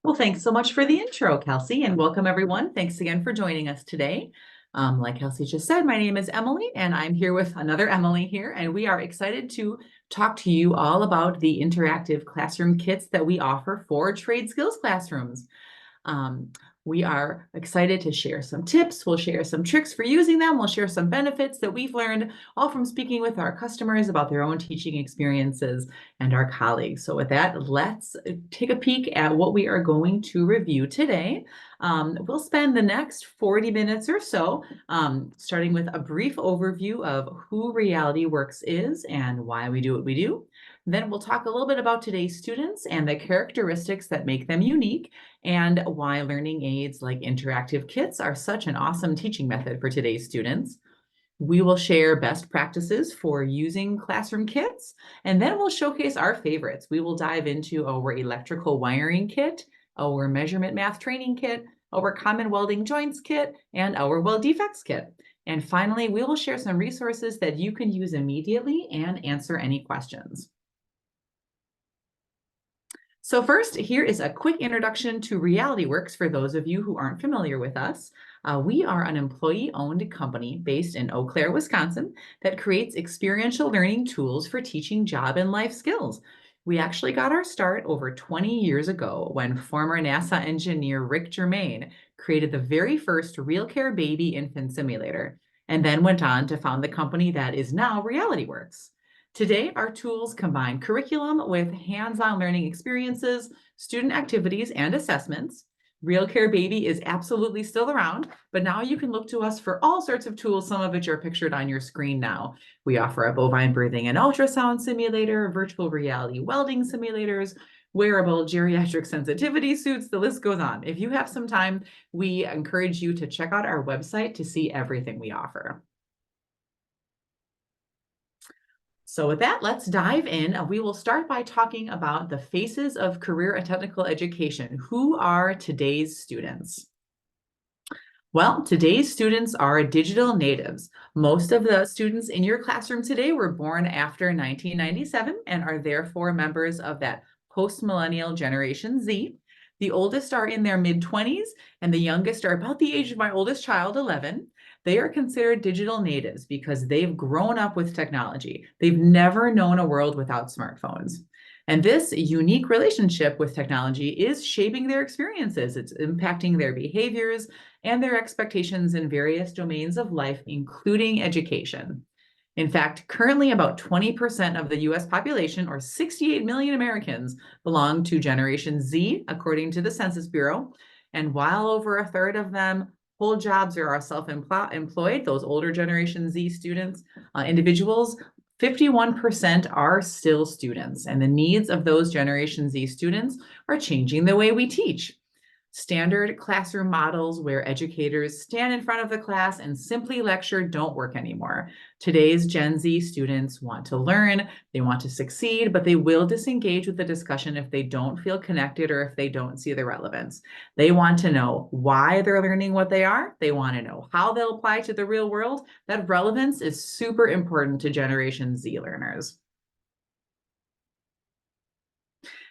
Well, thanks so much for the intro, Kelsey, and welcome everyone. Thanks again for joining us today. Like Kelsey just said, my name is Emily, and I'm here with another Emily here, and we are excited to talk to you all about the interactive classroom kits that we offer for trade skills classrooms. Um, we are excited to share some tips. We'll share some tricks for using them. We'll share some benefits that we've learned, all from speaking with our customers about their own teaching experiences and our colleagues. So with that, let's take a peek at what we are going to review today. We'll spend the next 40 minutes or so, starting with a brief overview of who Realityworks is and why we do what we do. Then we'll talk a little bit about today's students and the characteristics that make them unique, and why learning aids like interactive kits are such an awesome teaching method for today's students. We will share best practices for using classroom kits, and then we'll showcase our favorites. We will dive into our electrical wiring kit, our measurement math training kit, our Common Welding Joints Kit, and our Weld Defects Kit. And finally, we will share some resources that you can use immediately and answer any questions. So first, here is a quick introduction to Realityworks for those of you who aren't familiar with us. We are an employee-owned company based in Eau Claire, Wisconsin, that creates experiential learning tools for teaching job and life skills. We actually got our start over 20 years ago when former NASA engineer Rick Germain created the very first RealCare baby infant simulator, and then went on to found the company that is now Realityworks. Today, our tools combine curriculum with hands-on learning experiences, student activities, and assessments. RealCare Baby is absolutely still around, but now you can look to us for all sorts of tools, some of which are pictured on your screen now. We offer a bovine birthing and ultrasound simulator, virtual reality welding simulators, wearable geriatric sensitivity suits, the list goes on. If you have some time, we encourage you to check out our website to see everything we offer. So with that, let's dive in. We will start by talking about the faces of career and technical education. Who are today's students? Well, today's students are digital natives. Most of the students in your classroom today were born after 1997 and are therefore members of that post-millennial Generation Z. The oldest are in their mid-20s, and the youngest are about the age of my oldest child, 11. They are considered digital natives because they've grown up with technology. They've never known a world without smartphones. And this unique relationship with technology is shaping their experiences. It's impacting their behaviors and their expectations in various domains of life, including education. In fact, currently about 20% of the US population, or 68 million Americans, belong to Generation Z, according to the Census Bureau. And while over a third of them hold jobs or are self-employed, those older Generation Z students, individuals, 51% are still students. And the needs of those Generation Z students are changing the way we teach. Standard classroom models where educators stand in front of the class and simply lecture don't work anymore. Today's Gen Z students want to learn, they want to succeed, but they will disengage with the discussion if they don't feel connected or if they don't see the relevance. They want to know why they're learning what they are. They want to know how they'll apply to the real world. That relevance is super important to Generation Z learners.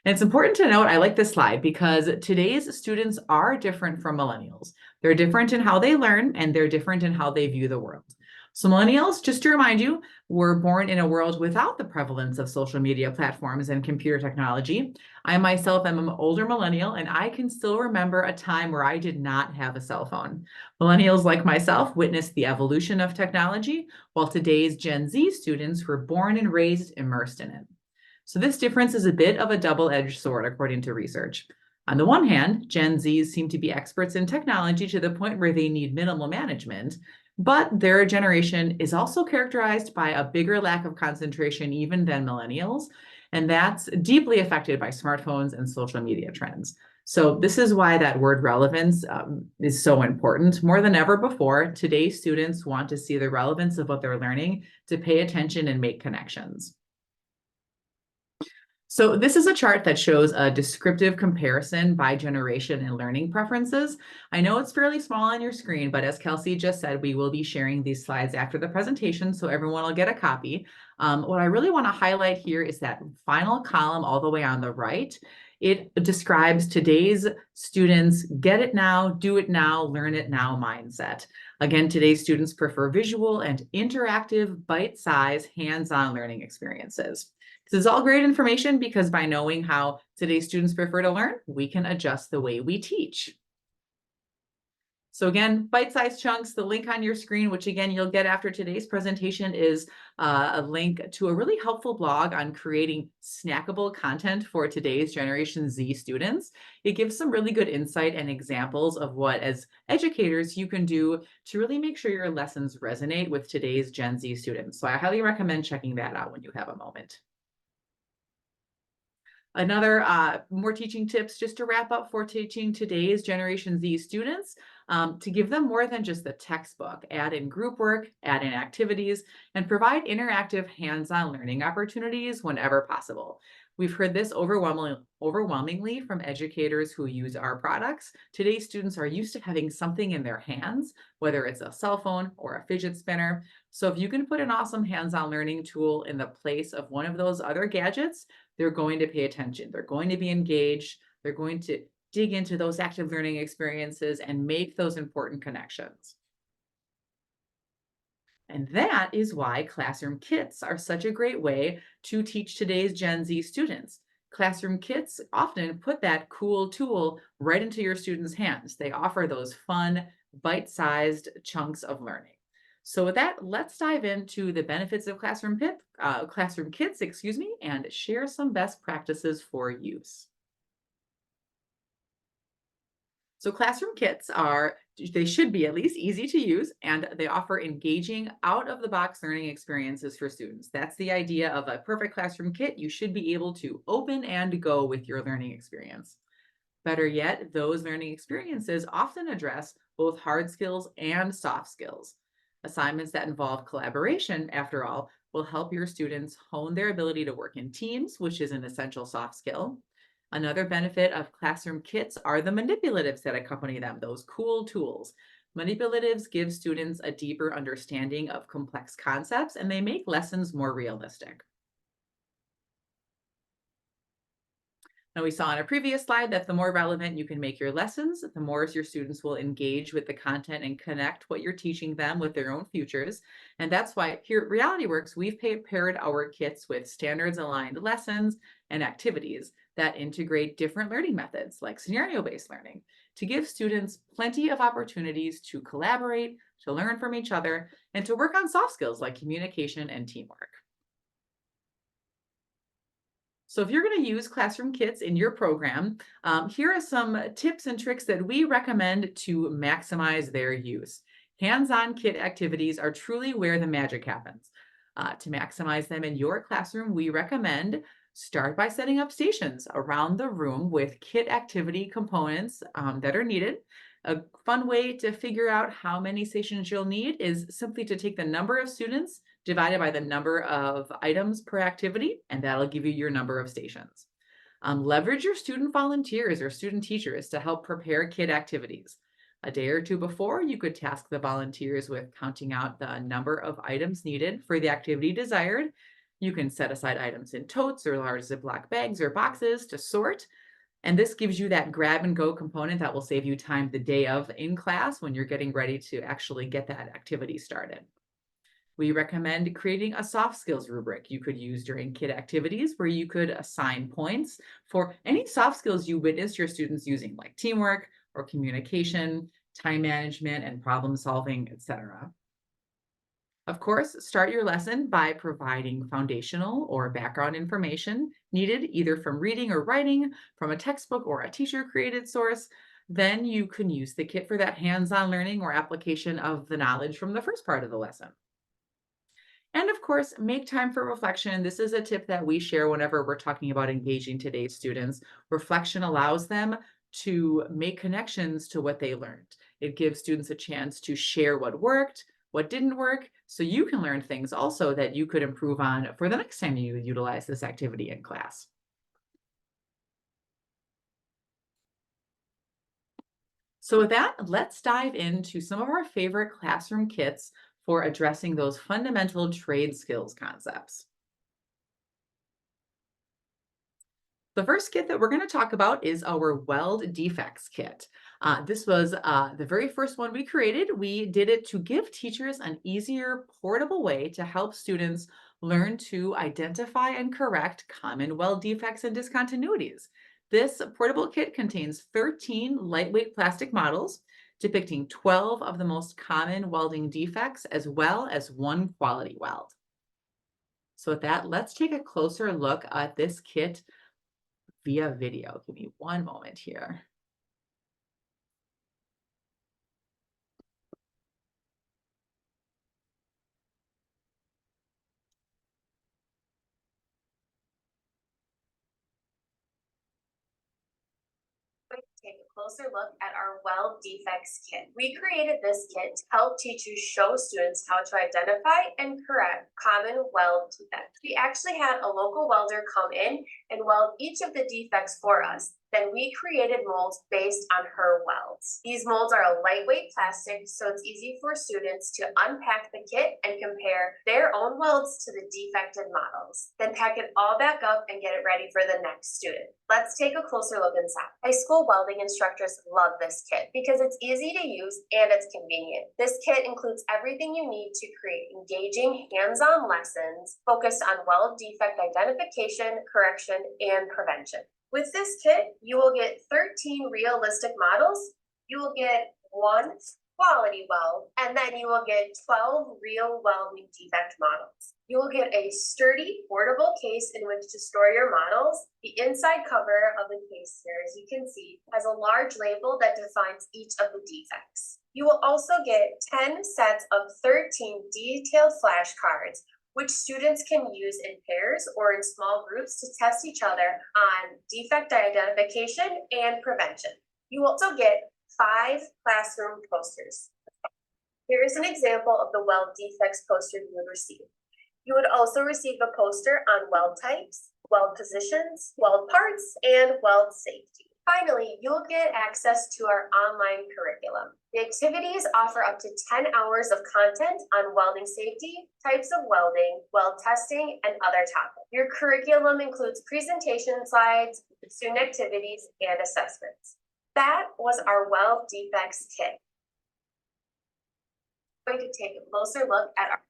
And it's important to note, I like this slide because today's students are different from millennials. They're different in how they learn and they're different in how they view the world. So millennials, just to remind you, were born in a world without the prevalence of social media platforms and computer technology. I myself am an older millennial, and I can still remember a time where I did not have a cell phone. Millennials like myself witnessed the evolution of technology, while today's Gen Z students were born and raised immersed in it. So this difference is a bit of a double-edged sword, according to research. On the one hand, Gen Zs seem to be experts in technology to the point where they need minimal management, but their generation is also characterized by a bigger lack of concentration even than millennials, and that's deeply affected by smartphones and social media trends. So this is why that word relevance is so important. More than ever before, today's students want to see the relevance of what they're learning, to pay attention and make connections. So this is a chart that shows a descriptive comparison by generation and learning preferences. I know it's fairly small on your screen, but as Kelsey just said, we will be sharing these slides after the presentation, so everyone will get a copy. What I really want to highlight here is that final column all the way on the right. It describes today's students' get it now, do it now, learn it now mindset. Again, today's students prefer visual and interactive, bite-sized, hands-on learning experiences. This is all great information because by knowing how today's students prefer to learn, we can adjust the way we teach. So again, bite-sized chunks, the link on your screen, which again, you'll get after today's presentation, is a link to a really helpful blog on creating snackable content for today's Generation Z students. It gives some really good insight and examples of what, as educators, you can do to really make sure your lessons resonate with today's Gen Z students. So I highly recommend checking that out when you have a moment. Another more teaching tips just to wrap up for teaching today's Generation Z students, to give them more than just the textbook. Add in group work, add in activities, and provide interactive hands-on learning opportunities whenever possible. We've heard this overwhelmingly from educators who use our products. Today's students are used to having something in their hands, whether it's a cell phone or a fidget spinner. So if you can put an awesome hands-on learning tool in the place of one of those other gadgets, they're going to pay attention. They're going to be engaged. They're going to dig into those active learning experiences and make those important connections. And that is why classroom kits are such a great way to teach today's Gen Z students. Classroom kits often put that cool tool right into your students' hands. They offer those fun, bite-sized chunks of learning. So with that, let's dive into the benefits of classroom kits, and share some best practices for use. So classroom kits they should be at least easy to use, and they offer engaging out-of-the-box learning experiences for students. That's the idea of a perfect classroom kit. You should be able to open and go with your learning experience. Better yet, those learning experiences often address both hard skills and soft skills. Assignments that involve collaboration, after all, will help your students hone their ability to work in teams, which is an essential soft skill. Another benefit of classroom kits are the manipulatives that accompany them, those cool tools. Manipulatives give students a deeper understanding of complex concepts, and they make lessons more realistic. Now, we saw in a previous slide that the more relevant you can make your lessons, the more your students will engage with the content and connect what you're teaching them with their own futures. And that's why here at Realityworks, we've paired our kits with standards-aligned lessons and activities that integrate different learning methods like scenario-based learning to give students plenty of opportunities to collaborate, to learn from each other, and to work on soft skills like communication and teamwork. So if you're going to use classroom kits in your program, here are some tips and tricks that we recommend to maximize their use. Hands-on kit activities are truly where the magic happens. To maximize them in your classroom, we recommend start by setting up stations around the room with kit activity components that are needed. A fun way to figure out how many stations you'll need is simply to take the number of students divided by the number of items per activity, and that'll give you your number of stations. Leverage your student volunteers or student teachers to help prepare kit activities. A day or two before, you could task the volunteers with counting out the number of items needed for the activity desired. You can set aside items in totes or large Ziploc bags or boxes to sort. And this gives you that grab and go component that will save you time the day of in class when you're getting ready to actually get that activity started. We recommend creating a soft skills rubric you could use during kit activities where you could assign points for any soft skills you witness your students using, like teamwork or communication, time management, and problem solving, etc. Of course, start your lesson by providing foundational or background information needed either from reading or writing, from a textbook or a teacher-created source. Then you can use the kit for that hands-on learning or application of the knowledge from the first part of the lesson. And of course, make time for reflection. This is a tip that we share whenever we're talking about engaging today's students. Reflection allows them to make connections to what they learned. It gives students a chance to share what worked, what didn't work, so you can learn things also that you could improve on for the next time you utilize this activity in class. So with that, let's dive into some of our favorite classroom kits for addressing those fundamental trade skills concepts. The first kit that we're going to talk about is our Weld Defects Kit. This was the very first one we created. We did it to give teachers an easier, portable way to help students learn to identify and correct common weld defects and discontinuities. This portable kit contains 13 lightweight plastic models depicting 12 of the most common welding defects as well as one quality weld. So with that, let's take a closer look at this kit via video. Give me one moment here. Take a closer look at our Weld Defects Kit. We created this kit to help teachers show students how to identify and correct common weld defects. We actually had a local welder come in and weld each of the defects for us. Then we created molds based on her welds. These molds are a lightweight plastic, so it's easy for students to unpack the kit and compare their own welds to the defected models. Then pack it all back up and get it ready for the next student. Let's take a closer look inside. High school welding instructors love this kit because it's easy to use and it's convenient. This kit includes everything you need to create engaging, hands-on lessons focused on weld defect identification, correction, and prevention. With this kit, you will get 13 realistic models, you will get one quality weld, and then you will get 12 real welding defect models. You will get a sturdy, portable case in which to store your models. The inside cover of the case here, as you can see, has a large label that defines each of the defects. You will also get 10 sets of 13 detailed flashcards, which students can use in pairs or in small groups to test each other on defect identification and prevention. You also get 5 classroom posters. Here is an example of the weld defects poster you would receive. You would also receive a poster on weld types, weld positions, weld parts, and weld safety. Finally, you'll get access to our online curriculum. The activities offer up to 10 hours of content on welding safety, types of welding, weld testing, and other topics. Your curriculum includes presentation slides, student activities, and assessments. That was our Weld Defects Kit. I'm going to take a closer look at our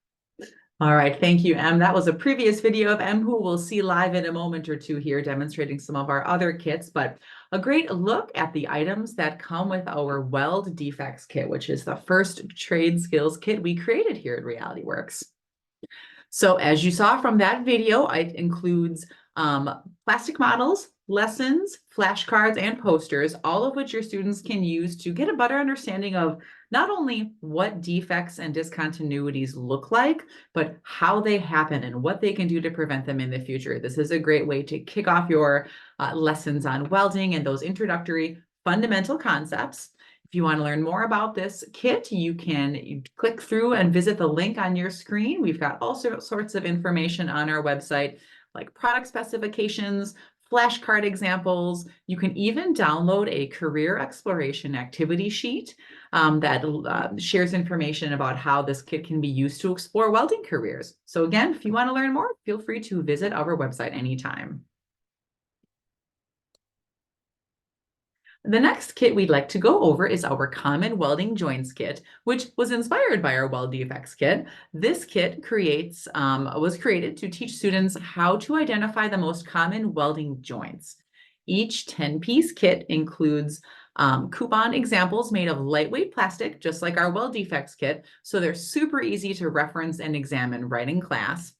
All right, thank you, Em. That was a previous video of Em, who we'll see live in a moment or two here, demonstrating some of our other kits, but a great look at the items that come with our Weld Defects Kit, which is the first trade skills kit we created here at Realityworks. So as you saw from that video, it includes plastic models, lessons, flashcards, and posters, all of which your students can use to get a better understanding of not only what defects and discontinuities look like, but how they happen and what they can do to prevent them in the future. This is a great way to kick off your lessons on welding and those introductory fundamental concepts. If you want to learn more about this kit, you can click through and visit the link on your screen. We've got all sorts of information on our website, like product specifications, flashcard examples. You can even download a career exploration activity sheet that shares information about how this kit can be used to explore welding careers. So again, if you want to learn more, feel free to visit our website anytime. The next kit we'd like to go over is our Common Welding Joints Kit, which was inspired by our Weld Defects Kit. This kit was created to teach students how to identify the most common welding joints. Each 10-piece kit includes coupon examples made of lightweight plastic, just like our Weld Defects Kit, so they're super easy to reference and examine right in class.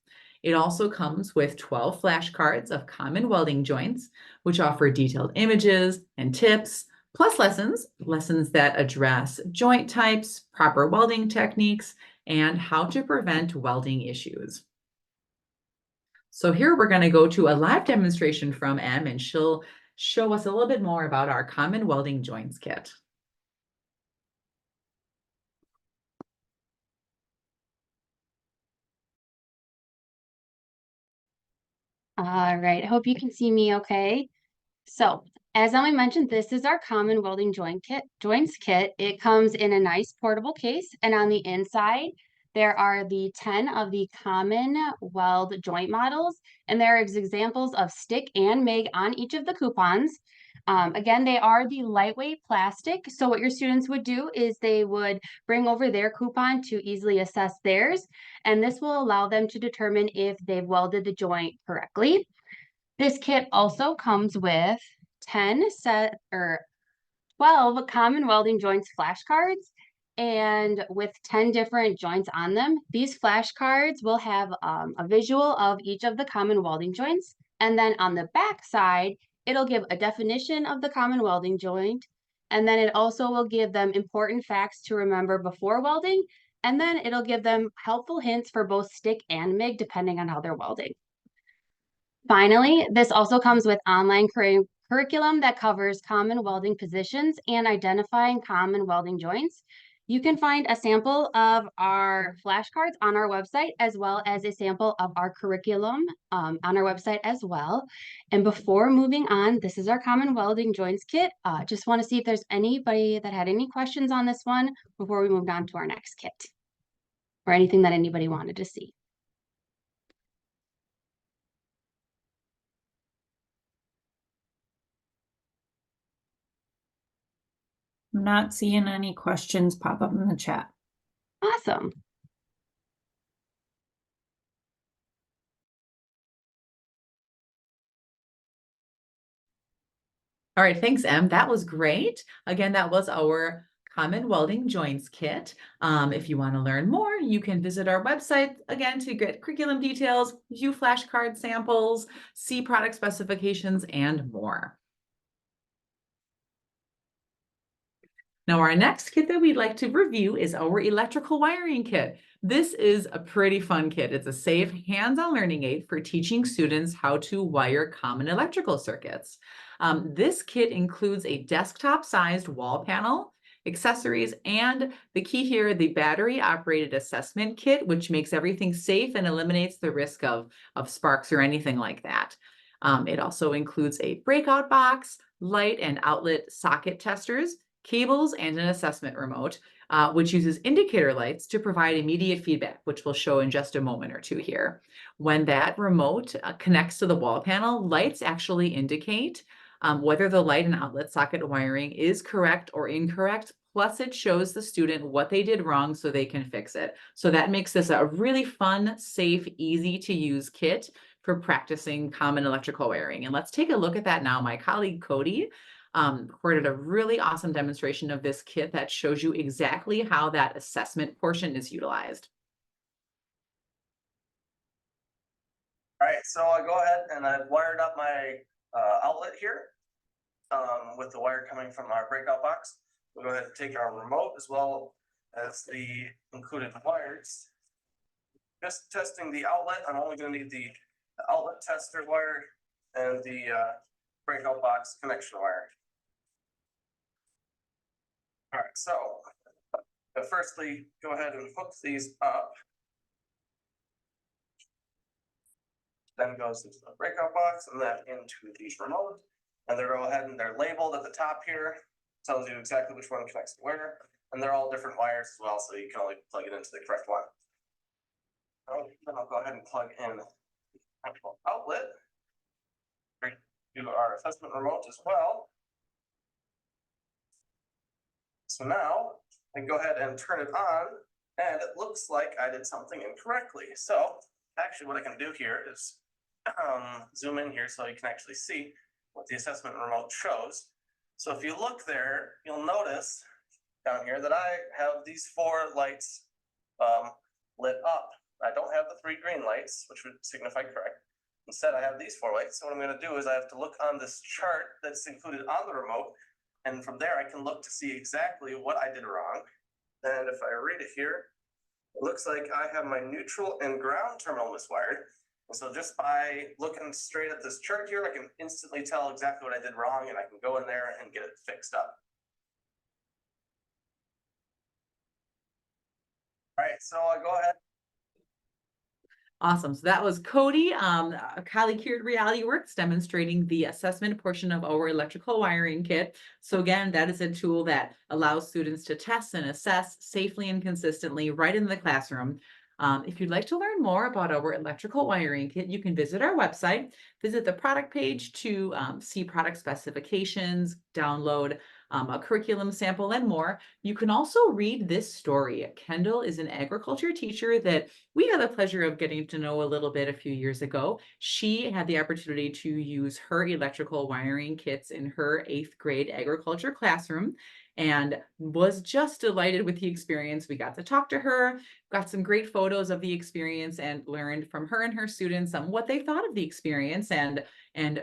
It also comes with 12 flashcards of common welding joints, which offer detailed images and tips, plus lessons that address joint types, proper welding techniques, and how to prevent welding issues. So here we're going to go to a live demonstration from Em, and she'll show us a little bit more about our Common Welding Joints Kit. All right, I hope you can see me okay. So, as Emily mentioned, this is our Common Welding Joints Kit. It comes in a nice portable case, and on the inside, there are the 10 of the common weld joint models, and there is examples of stick and MIG on each of the coupons. Again, they are the lightweight plastic. So what your students would do is they would bring over their coupon to easily assess theirs, and this will allow them to determine if they've welded the joint correctly. This kit also comes with 12 common welding joints flashcards, and with 10 different joints on them. These flashcards will have a visual of each of the common welding joints. And then on the back side, it'll give a definition of the common welding joint. And then it also will give them important facts to remember before welding. And then it'll give them helpful hints for both stick and MIG, depending on how they're welding. Finally, this also comes with online curriculum that covers common welding positions and identifying common welding joints. You can find a sample of our flashcards on our website, as well as a sample of our curriculum on our website as well. And before moving on, this is our Common Welding Joints Kit. Just want to see if there's anybody that had any questions on this one before we moved on to our next kit, or anything that anybody wanted to see. I'm not seeing any questions pop up in the chat. Awesome. All right, thanks, Em. That was great. Again, that was our Common Welding Joints Kit. If you want to learn more, you can visit our website again to get curriculum details, view flashcard samples, see product specifications, and more. Now, our next kit that we'd like to review is our electrical wiring kit. This is a pretty fun kit. It's a safe, hands-on learning aid for teaching students how to wire common electrical circuits. This kit includes a desktop-sized wall panel, accessories, and the key here, the battery-operated assessment kit, which makes everything safe and eliminates the risk of sparks or anything like that. It also includes a breakout box, light and outlet socket testers, cables, and an assessment remote, which uses indicator lights to provide immediate feedback, which we'll show in just a moment or two here. When that remote connects to the wall panel, lights actually indicate whether the light and outlet socket wiring is correct or incorrect, plus it shows the student what they did wrong so they can fix it. So that makes this a really fun, safe, easy to use kit for practicing common electrical wiring. And let's take a look at that now. My colleague Cody recorded a really awesome demonstration of this kit that shows you exactly how that assessment portion is utilized. All right, so I go ahead and I've wired up my outlet here with the wire coming from our breakout box. We'll go ahead and take our remote as well as the included wires. Just testing the outlet, I'm only going to need the outlet tester wire and the breakout box connection wire. All right, so firstly, go ahead and hook these up. Then goes into the breakout box and then into the remote. And they're go ahead and they're labeled at the top here. Tells you exactly which one connects to where. And they're all different wires as well, so you can only plug it into the correct one. Then I'll go ahead and plug in the actual outlet. Do our assessment remote as well. So now I can go ahead and turn it on, and it looks like I did something incorrectly. So actually what I can do here is zoom in here so you can actually see what the assessment remote shows. So if you look there, you'll notice down here that I have these 4 lights lit up. I don't have the 3 green lights, which would signify correct. Instead, I have these 4 lights. So what I'm going to do is I have to look on this chart that's included on the remote. And from there, I can look to see exactly what I did wrong. And if I read it here, it looks like I have my neutral and ground terminal miswired. And so just by looking straight at this chart here, I can instantly tell exactly what I did wrong, and I can go in there and get it fixed up. All right, so I go ahead. Awesome. So that was Cody, a colleague here at Realityworks, demonstrating the assessment portion of our electrical wiring kit. So again, that is a tool that allows students to test and assess safely and consistently right in the classroom. If you'd like to learn more about our electrical wiring kit, you can visit our website, visit the product page to see product specifications, download a curriculum sample, and more. You can also read this story. Kendall is an agriculture teacher that we had the pleasure of getting to know a little bit a few years ago. She had the opportunity to use her electrical wiring kits in her 8th grade agriculture classroom and was just delighted with the experience. We got to talk to her, got some great photos of the experience, and learned from her and her students what they thought of the experience and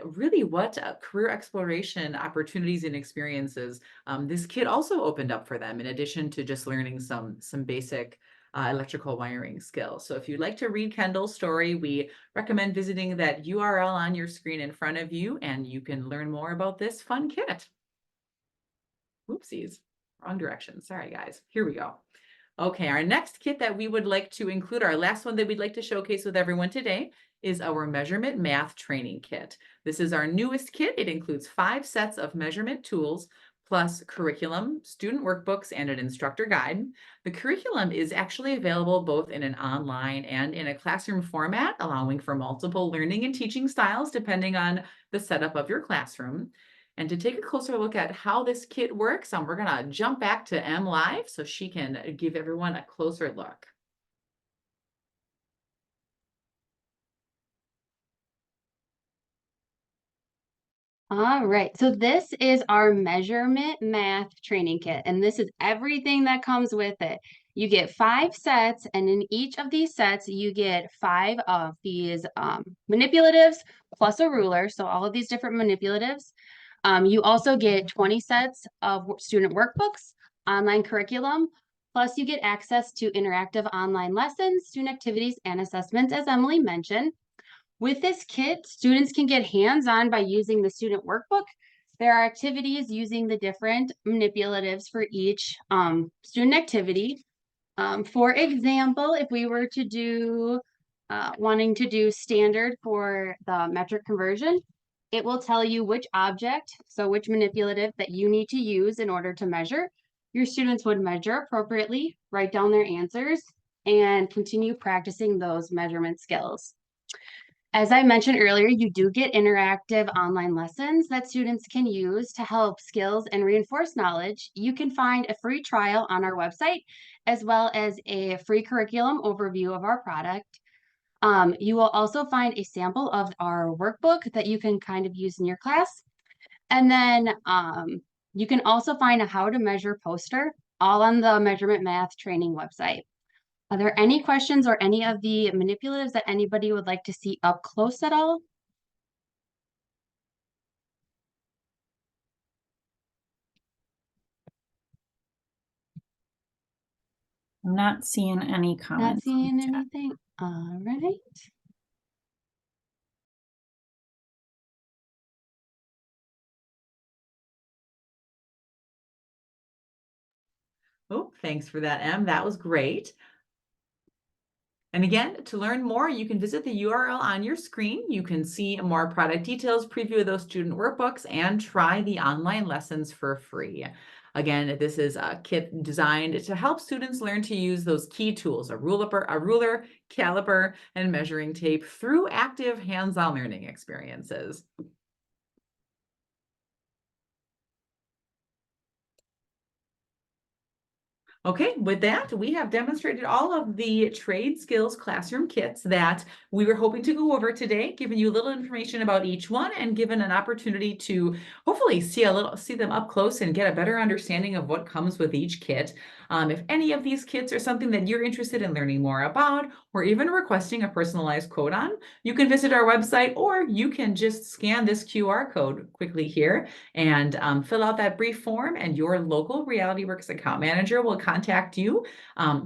really what career exploration opportunities and experiences this kit also opened up for them, in addition to just learning some basic electrical wiring skills. So if you'd like to read Kendall's story, we recommend visiting that URL on your screen in front of you, and you can learn more about this fun kit. Oopsies, wrong direction. Sorry, guys. Here we go. Okay, our next kit that we would like to include, our last one that we'd like to showcase with everyone today, is our measurement math training kit. This is our newest kit. It includes 5 sets of measurement tools, plus curriculum, student workbooks, and an instructor guide. The curriculum is actually available both in an online and in a classroom format, allowing for multiple learning and teaching styles depending on the setup of your classroom. And to take a closer look at how this kit works, we're going to jump back to Em live so she can give everyone a closer look. All right, so this is our measurement math training kit, and this is everything that comes with it. You get 5 sets, and in each of these sets, you get 5 of these manipulatives plus a ruler, so all of these different manipulatives. You also get 20 sets of student workbooks, online curriculum, plus you get access to interactive online lessons, student activities, and assessments, as Emily mentioned. With this kit, students can get hands-on by using the student workbook. There are activities using the different manipulatives for each student activity. For example, if we were to do, wanting to do standard for the metric conversion, it will tell you which object, so which manipulative that you need to use in order to measure. Your students would measure appropriately, write down their answers, and continue practicing those measurement skills. As I mentioned earlier, you do get interactive online lessons that students can use to help skills and reinforce knowledge. You can find a free trial on our website, as well as a free curriculum overview of our product. You will also find a sample of our workbook that you can kind of use in your class. And then you can also find a how to measure poster, all on the Measurement Math Training website. Are there any questions or any of the manipulatives that anybody would like to see up close at all? I'm not seeing any Not comments. seeing anything? All right. Oh, thanks for that, Em. That was great. And again, to learn more, you can visit the URL on your screen. You can see more product details, preview of those student workbooks, and try the online lessons for free. Again, this is a kit designed to help students learn to use those key tools, a ruler, caliper, and measuring tape through active hands-on learning experiences. Okay, with that, we have demonstrated all of the trade skills classroom kits that we were hoping to go over today, giving you a little information about each one and given an opportunity to hopefully see them up close and get a better understanding of what comes with each kit. If any of these kits are something that you're interested in learning more about, or even requesting a personalized quote on, you can visit our website, or you can just scan this QR code quickly here and fill out that brief form, and your local Realityworks account manager will contact you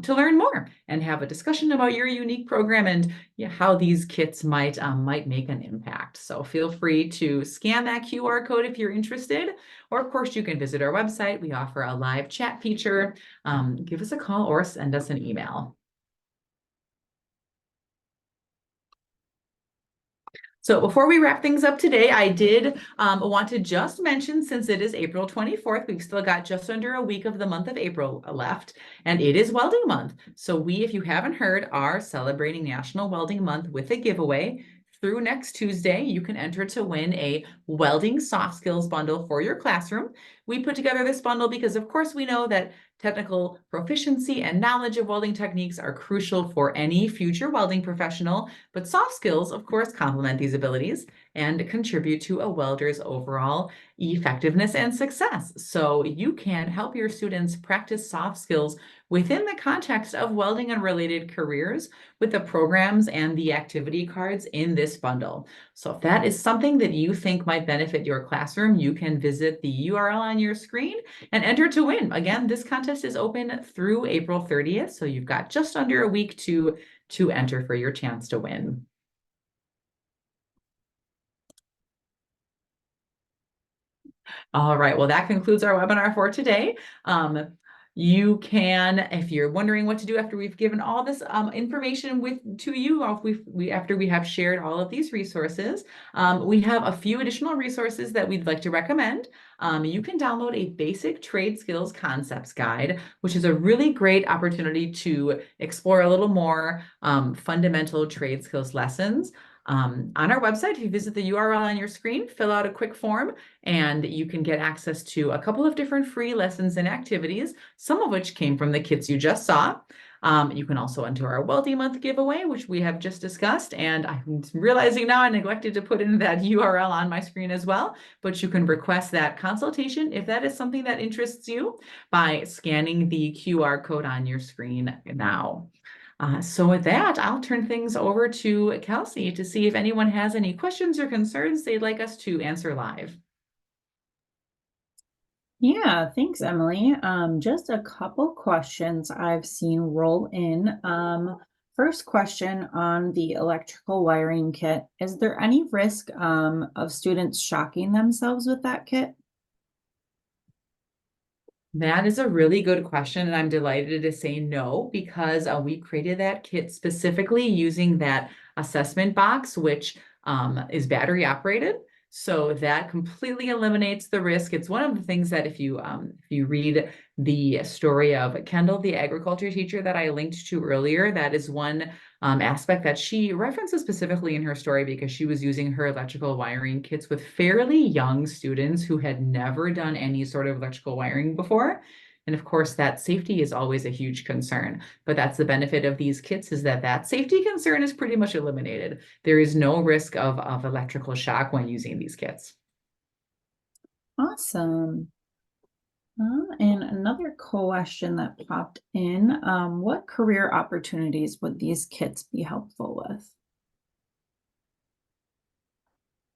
to learn more and have a discussion about your unique program and how these kits might make an impact. So feel free to scan that QR code if you're interested, or of course you can visit our website. We offer a live chat feature. Give us a call or send us an email. So before we wrap things up today, I did want to just mention, since it is April 24th, we've still got just under a week of the month of April left, and it is Welding Month. So we, if you haven't heard, are celebrating National Welding Month with a giveaway. Through next Tuesday, you can enter to win a welding soft skills bundle for your classroom. We put together this bundle because, of course, we know that technical proficiency and knowledge of welding techniques are crucial for any future welding professional, but soft skills, of course, complement these abilities and contribute to a welder's overall effectiveness and success. So you can help your students practice soft skills within the context of welding and related careers with the programs and the activity cards in this bundle. So if that is something that you think might benefit your classroom, you can visit the URL on your screen and enter to win. Again, this contest is open through April 30th, so you've got just under a week to enter for your chance to win. All right, well, that concludes our webinar for today. You can, if you're wondering what to do after we've given all this information to you, after we have shared all of these resources, we have a few additional resources that we'd like to recommend. You can download a basic trade skills concepts guide, which is a really great opportunity to explore a little more fundamental trade skills lessons. On our website, if you visit the URL on your screen, fill out a quick form, and you can get access to a couple of different free lessons and activities, some of which came from the kits you just saw. You can also enter our Welding Month giveaway, which we have just discussed, and I'm realizing now I neglected to put in that URL on my screen as well, but you can request that consultation if that is something that interests you by scanning the QR code on your screen now. So with that, I'll turn things over to Kelsey to see if anyone has any questions or concerns they'd like us to answer live. Yeah, thanks, Emily. Just a couple questions I've seen roll in. First question on the electrical wiring kit. Is there any risk of students shocking themselves with that kit? That is a really good question, and I'm delighted to say no, because we created that kit specifically using that assessment box, which is battery operated. So that completely eliminates the risk. It's one of the things that if you read the story of Kendall, the agriculture teacher that I linked to earlier, that is one aspect that she references specifically in her story, because she was using her electrical wiring kits with fairly young students who had never done any sort of electrical wiring before. And of course, that safety is always a huge concern, but that's the benefit of these kits, is that safety concern is pretty much eliminated. There is no risk of electrical shock when using these kits. Awesome. And another question that popped in, what career opportunities would these kits be helpful with?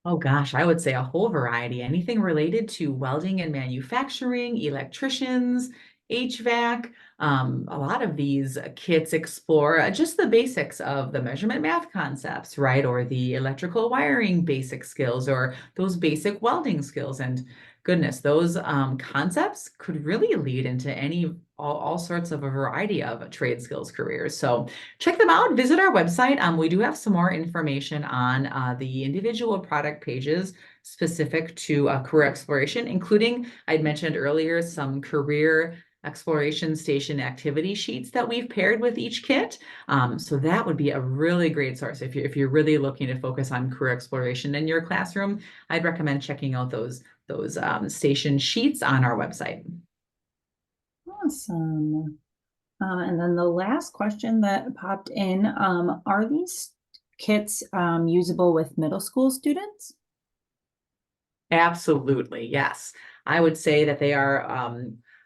Oh gosh, I would say a whole variety. Anything related to welding and manufacturing, electricians, HVAC. A lot of these kits explore just the basics of the measurement math concepts, right? Or the electrical wiring basic skills, or those basic welding skills. And goodness, those concepts could really lead into all sorts of a variety of trade skills careers. So check them out. Visit our website. We do have some more information on the individual product pages specific to career exploration, including, I'd mentioned earlier, some career exploration station activity sheets that we've paired with each kit. So that would be a really great source. If you're really looking to focus on career exploration in your classroom, I'd recommend checking out those station sheets on our website. Awesome. And then the last question that popped in, are these kits usable with middle school students? Absolutely, yes. I would say that they are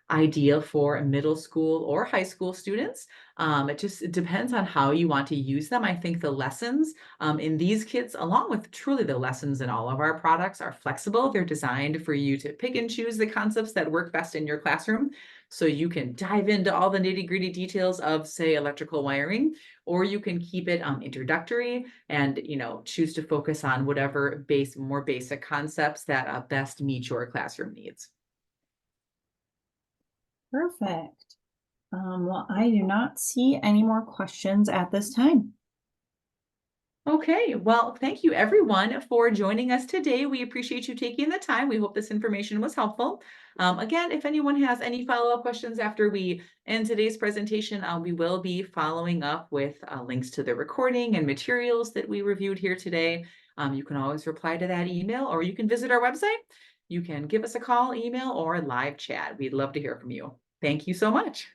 ideal for middle school or high school students. It depends on how you want to use them. I think the lessons in these kits, along with truly the lessons in all of our products, are flexible. They're designed for you to pick and choose the concepts that work best in your classroom. So you can dive into all the nitty-gritty details of, say, electrical wiring, or you can keep it introductory and choose to focus on whatever more basic concepts that best meet your classroom needs. Perfect. Well, I do not see any more questions at this time. Okay, well, thank you everyone for joining us today. We appreciate you taking the time. We hope this information was helpful. Again, if anyone has any follow-up questions after we end today's presentation, we will be following up with links to the recording and materials that we reviewed here today. You can always reply to that email, or you can visit our website. You can give us a call, email, or live chat. We'd love to hear from you. Thank you so much.